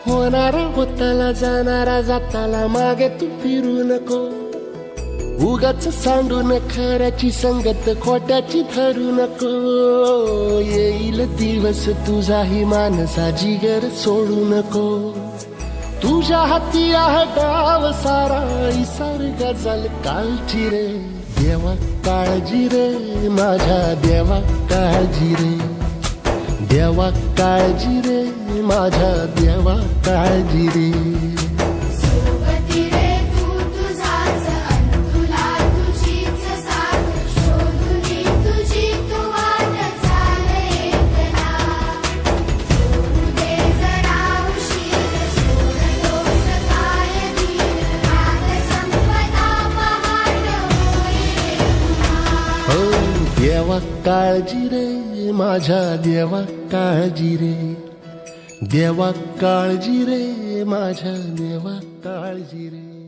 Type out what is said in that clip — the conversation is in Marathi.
होणारा होताला जाणारा जाताला मागे तू फिरू नको. उगाच सांडून खऱ्याची संगत खोट्याची धरू नको. येईल दिवस तुझाही मानसा जिगर सोडू नको. तुझ्या हाती आहे डाव सारा इसार गजल कालची रे. देवा काळजी रे माझ्या देवा काळजी रे. देवा काळजी रे माझ्या देवा काळजी रे. सोबती रे तू तुझाच अंतुला तुझीच साथ शोधुनी तुझी तू वाट चाल एकला. सोडू दे जरा उशीर सोडतोस काय धीर रात संपदा पहाट होईल पुन्हा. हो देवा काळजी रे माझ्या देवा काळजी रे. देवा काळजी रे माझ्या देवा काळजी रे.